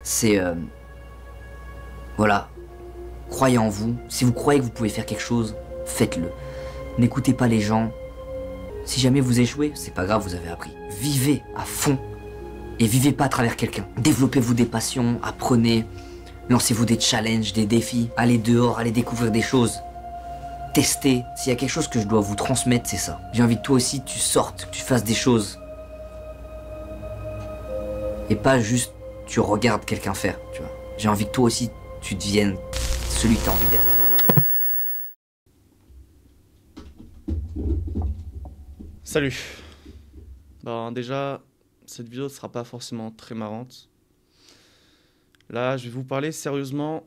C'est... voilà, croyez en vous. Si vous croyez que vous pouvez faire quelque chose, faites-le. N'écoutez pas les gens. Si jamais vous échouez, c'est pas grave, vous avez appris. Vivez à fond et vivez pas à travers quelqu'un. Développez-vous des passions, apprenez, lancez-vous des challenges, des défis. Allez dehors, allez découvrir des choses. Testez. S'il y a quelque chose que je dois vous transmettre, c'est ça. J'ai envie que toi aussi tu sortes, que tu fasses des choses. Et pas juste tu regardes quelqu'un faire, tu vois. J'ai envie que toi aussi tu deviennes celui que tu as envie d'être. Salut. Déjà, cette vidéo ne sera pas forcément très marrante. Là, je vais vous parler sérieusement,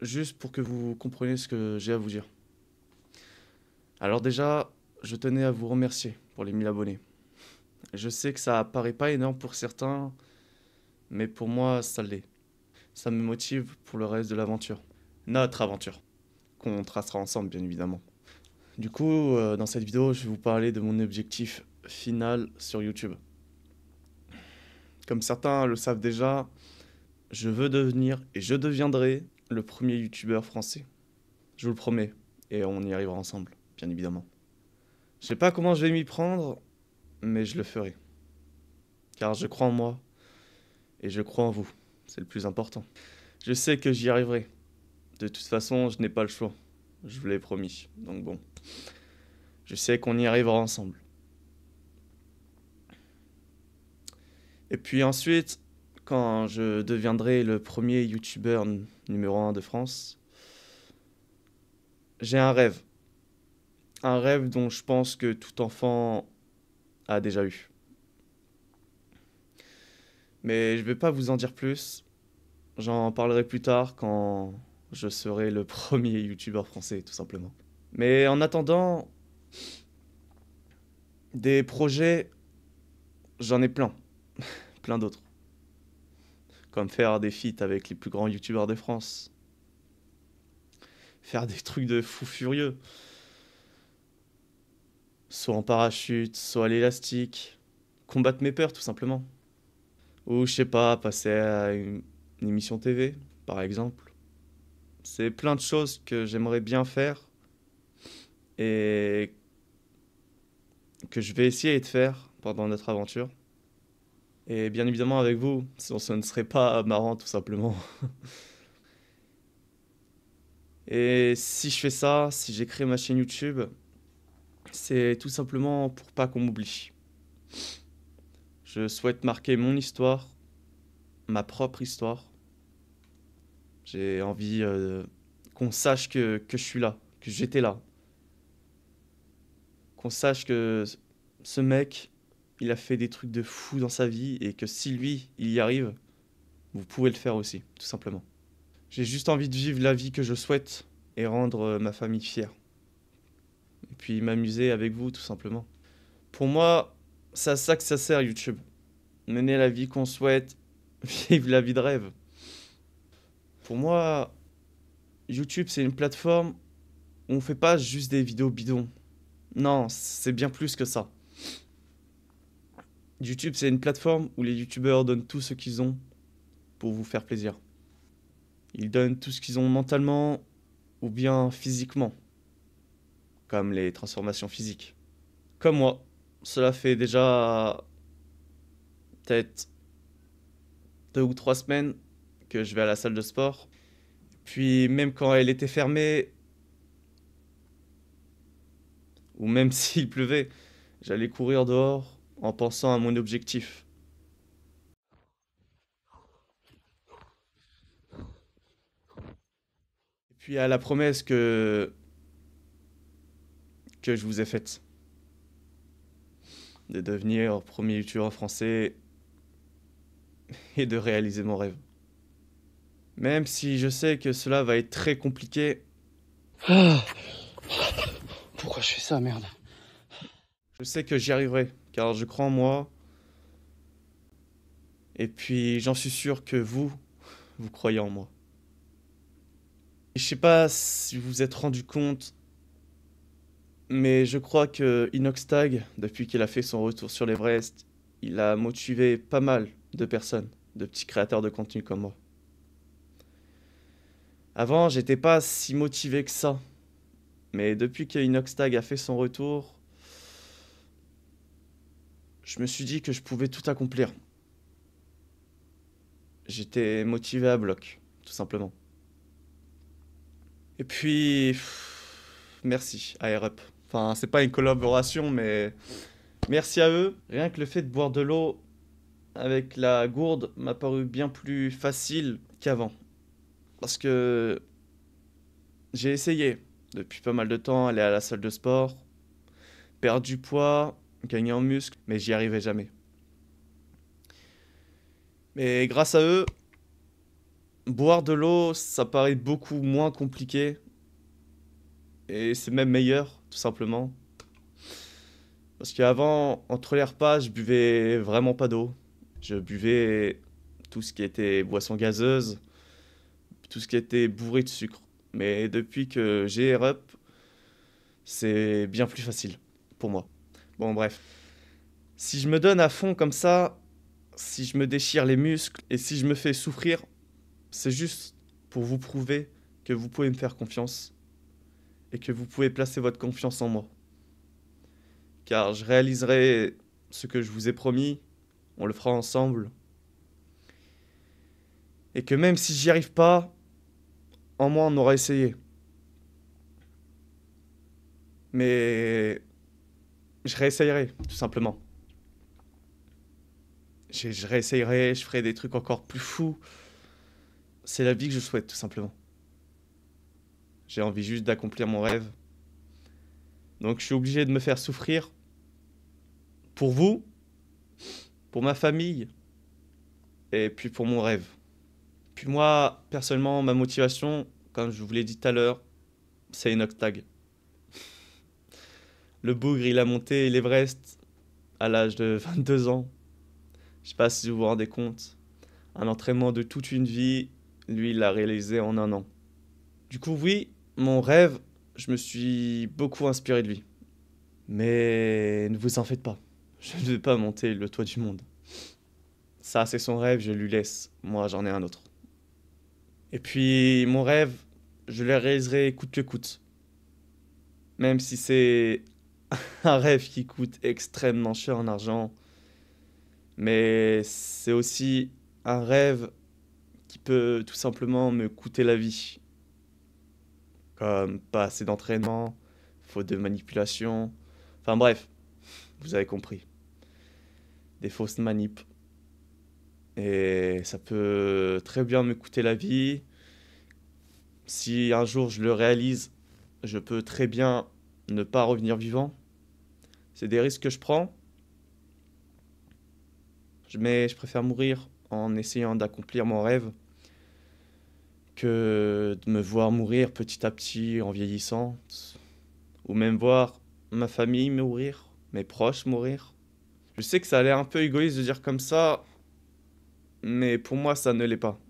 juste pour que vous compreniez ce que j'ai à vous dire. Alors déjà, je tenais à vous remercier pour les 1000 abonnés. Je sais que ça paraît pas énorme pour certains, mais pour moi, ça l'est. Ça me motive pour le reste de l'aventure. Notre aventure, qu'on tracera ensemble, bien évidemment. Du coup, dans cette vidéo, je vais vous parler de mon objectif final sur YouTube. Comme certains le savent déjà, je veux devenir et je deviendrai le premier youtubeur français. Je vous le promets, et on y arrivera ensemble, bien évidemment. Je sais pas comment je vais m'y prendre, mais je le ferai. Car je crois en moi, et je crois en vous. C'est le plus important. Je sais que j'y arriverai. De toute façon, je n'ai pas le choix. Je vous l'ai promis, donc bon. Je sais qu'on y arrivera ensemble. Et puis ensuite, quand je deviendrai le premier youtubeur numéro 1 de France, j'ai un rêve. Un rêve dont je pense que tout enfant a déjà eu. Mais je vais pas vous en dire plus. J'en parlerai plus tard quand je serai le premier youtubeur français, tout simplement. Mais en attendant, des projets, j'en ai plein. Plein d'autres. Comme faire des feats avec les plus grands youtubeurs de France. Faire des trucs de fou furieux. Soit en parachute, soit à l'élastique. Combattre mes peurs, tout simplement. Ou, je sais pas, passer à une émission TV, par exemple. C'est plein de choses que j'aimerais bien faire et que je vais essayer de faire pendant notre aventure. Et bien évidemment avec vous, sinon ce ne serait pas marrant, tout simplement. Et si je fais ça, si j'ai créé ma chaîne YouTube, c'est tout simplement pour pas qu'on m'oublie. Je souhaite marquer mon histoire, ma propre histoire. J'ai envie qu'on sache que je suis là, que j'étais là. Qu'on sache que ce mec, il a fait des trucs de fou dans sa vie et que si lui, il y arrive, vous pouvez le faire aussi, tout simplement. J'ai juste envie de vivre la vie que je souhaite et rendre ma famille fière. Et puis m'amuser avec vous, tout simplement. Pour moi, c'est à ça que ça sert YouTube. Mener la vie qu'on souhaite, vivre la vie de rêve. Pour moi, YouTube, c'est une plateforme où on fait pas juste des vidéos bidons. Non, c'est bien plus que ça. YouTube, c'est une plateforme où les youtubeurs donnent tout ce qu'ils ont pour vous faire plaisir. Ils donnent tout ce qu'ils ont mentalement ou bien physiquement, comme les transformations physiques. Comme moi, cela fait déjà peut-être 2 ou 3 semaines que je vais à la salle de sport. Puis même quand elle était fermée, ou même s'il pleuvait, j'allais courir dehors en pensant à mon objectif. Et puis à la promesse que je vous ai faite. De devenir premier youtubeur français et de réaliser mon rêve. Même si je sais que cela va être très compliqué, Ah, pourquoi je fais ça, merde? je sais que j'y arriverai, car je crois en moi. Et puis j'en suis sûr que vous croyez en moi. Et je sais pas si vous vous êtes rendu compte, mais je crois que Inoxtag, depuis qu'il a fait son retour sur l'Everest, il a motivé pas mal de personnes, de petits créateurs de contenu comme moi. Avant, j'étais pas si motivé que ça. Mais depuis que Inoxtag a fait son retour, je me suis dit que je pouvais tout accomplir. J'étais motivé à bloc, tout simplement. Et puis, merci à Air Up. Enfin, c'est pas une collaboration, mais merci à eux. Rien que le fait de boire de l'eau avec la gourde m'a paru bien plus facile qu'avant. Parce que j'ai essayé depuis pas mal de temps aller à la salle de sport, perdre du poids, gagner en muscle, mais j'y arrivais jamais. Mais grâce à eux, boire de l'eau, ça paraît beaucoup moins compliqué. Et c'est même meilleur, tout simplement. Parce qu'avant, entre les repas, je buvais vraiment pas d'eau. Je buvais tout ce qui était boisson gazeuse, tout ce qui était bourré de sucre. Mais depuis que j'ai Air Up, c'est bien plus facile pour moi. Bon, bref. Si je me donne à fond comme ça, si je me déchire les muscles et si je me fais souffrir, c'est juste pour vous prouver que vous pouvez me faire confiance et que vous pouvez placer votre confiance en moi. Car je réaliserai ce que je vous ai promis, on le fera ensemble. Et que même si j'y arrive pas, en moi on aura essayé. Mais je réessayerai, tout simplement. Je réessayerai, je ferai des trucs encore plus fous. C'est la vie que je souhaite, tout simplement. J'ai envie juste d'accomplir mon rêve. Donc je suis obligé de me faire souffrir. Pour vous, pour ma famille, et puis pour mon rêve. Puis moi, personnellement, ma motivation, comme je vous l'ai dit tout à l'heure, c'est Inoxtag. Le bougre, il a monté l'Everest à l'âge de 22 ans. Je sais pas si vous vous rendez compte. Un entraînement de toute une vie, lui, il l'a réalisé en 1 an. Du coup, oui, mon rêve, je me suis beaucoup inspiré de lui. Mais ne vous en faites pas. Je ne vais pas monter le toit du monde. Ça, c'est son rêve, je lui laisse. Moi, j'en ai un autre. Et puis, mon rêve, je le réaliserai coûte que coûte. Même si c'est un rêve qui coûte extrêmement cher en argent. Mais c'est aussi un rêve qui peut tout simplement me coûter la vie. Comme pas assez d'entraînement, faute de manipulation. Enfin bref, vous avez compris. Des fausses manips. Et ça peut très bien me coûter la vie. Si un jour je le réalise, je peux très bien ne pas revenir vivant. C'est des risques que je prends. Mais je préfère mourir en essayant d'accomplir mon rêve que de me voir mourir petit à petit en vieillissant. Ou même voir ma famille mourir, mes proches mourir. Je sais que ça a l'air un peu égoïste de dire comme ça, mais pour moi ça ne l'est pas.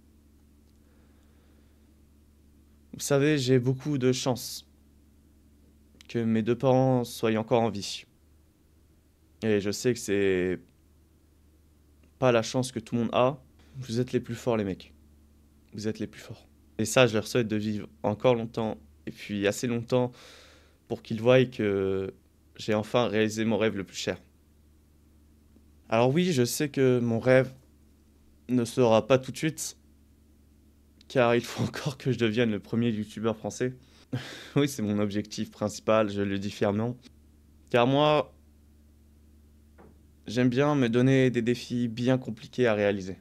Vous savez, j'ai beaucoup de chance que mes 2 parents soient encore en vie. Et je sais que c'est pas la chance que tout le monde a. Vous êtes les plus forts, les mecs. Vous êtes les plus forts. Et ça, je leur souhaite de vivre encore longtemps, et puis assez longtemps, pour qu'ils voient que j'ai enfin réalisé mon rêve le plus cher. Alors oui, je sais que mon rêve ne sera pas tout de suite, car il faut encore que je devienne le premier youtubeur français. Oui, c'est mon objectif principal, je le dis fièrement. Car moi, j'aime bien me donner des défis bien compliqués à réaliser.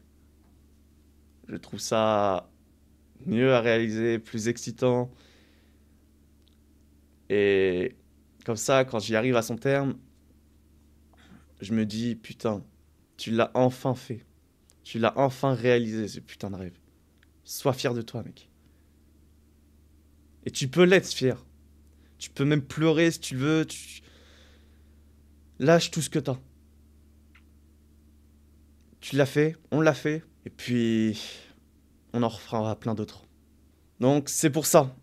Je trouve ça mieux à réaliser, plus excitant. Et comme ça, quand j'y arrive à son terme, je me dis, putain, tu l'as enfin fait. Tu l'as enfin réalisé, ce putain de rêve. Sois fier de toi, mec. Et tu peux l'être fier. Tu peux même pleurer si tu veux. Lâche tout ce que t'as. Tu l'as fait, on l'a fait. Et puis, on en refera plein d'autres. Donc, c'est pour ça.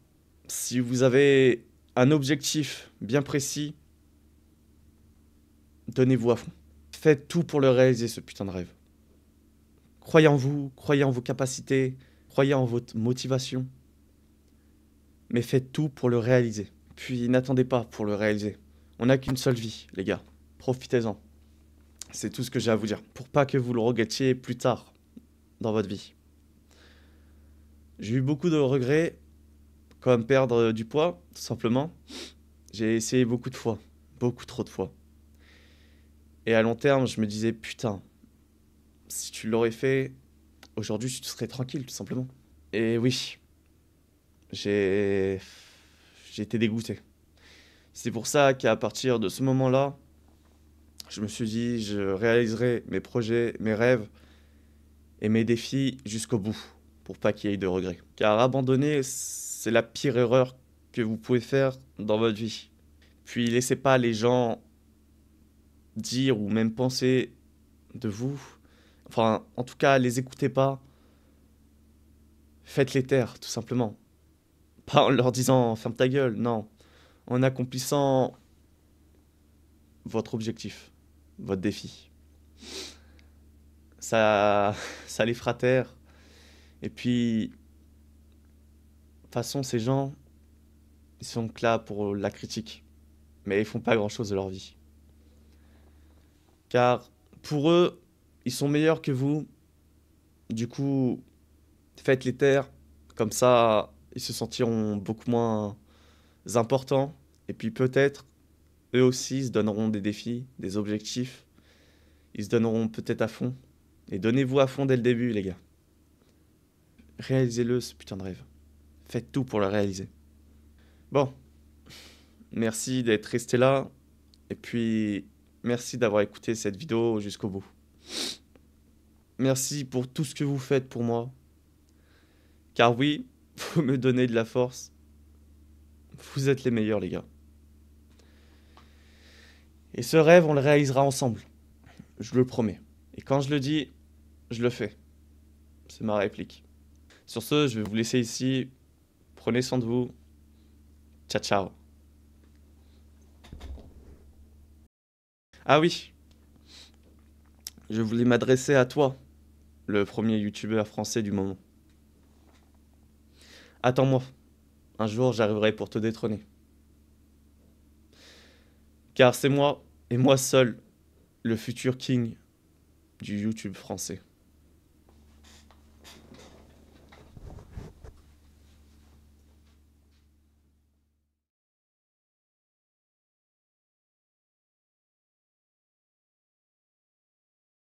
Si vous avez un objectif bien précis, donnez-vous à fond. Faites tout pour le réaliser, ce putain de rêve. Croyez en vous, croyez en vos capacités, croyez en votre motivation. mais faites tout pour le réaliser. Puis n'attendez pas pour le réaliser. On n'a qu'une seule vie, les gars. Profitez-en. C'est tout ce que j'ai à vous dire, pour pas que vous le regrettiez plus tard dans votre vie. J'ai eu beaucoup de regrets, comme perdre du poids, tout simplement. J'ai essayé beaucoup de fois, beaucoup trop de fois. Et à long terme, je me disais, putain, si tu l'aurais fait, aujourd'hui, tu serais tranquille, tout simplement. Et oui, j'ai été dégoûté. C'est pour ça qu'à partir de ce moment-là, je me suis dit, je réaliserai mes projets, mes rêves et mes défis jusqu'au bout, pour pas qu'il y ait de regrets. Car abandonner, c'est la pire erreur que vous pouvez faire dans votre vie. Puis laissez pas les gens dire ou même penser de vous. Enfin, en tout cas, les écoutez pas. Faites-les taire, tout simplement. Pas en leur disant ferme ta gueule, non. En accomplissant votre objectif, votre défi. Ça les fera taire. Et puis, de toute façon, ces gens, ils sont que là pour la critique. Mais ils font pas grand-chose de leur vie. Car pour eux, ils sont meilleurs que vous. Du coup, faites-les taire. Comme ça, ils se sentiront beaucoup moins importants. Et puis peut-être, eux aussi se donneront des défis, des objectifs. Ils se donneront peut-être à fond. Et donnez-vous à fond dès le début, les gars. Réalisez-le, ce putain de rêve. Faites tout pour le réaliser. Bon. Merci d'être resté là. Et puis, merci d'avoir écouté cette vidéo jusqu'au bout. Merci pour tout ce que vous faites pour moi. Car oui, vous me donnez de la force. Vous êtes les meilleurs, les gars. Et ce rêve, on le réalisera ensemble. Je le promets. Et quand je le dis, je le fais. C'est ma réplique. Sur ce, je vais vous laisser ici. Prenez soin de vous. Ciao, ciao. Ah oui. Je voulais m'adresser à toi, le premier youtubeur français du moment. Attends-moi. Un jour, j'arriverai pour te détrôner. Car c'est moi, et moi seul, le futur king du YouTube français.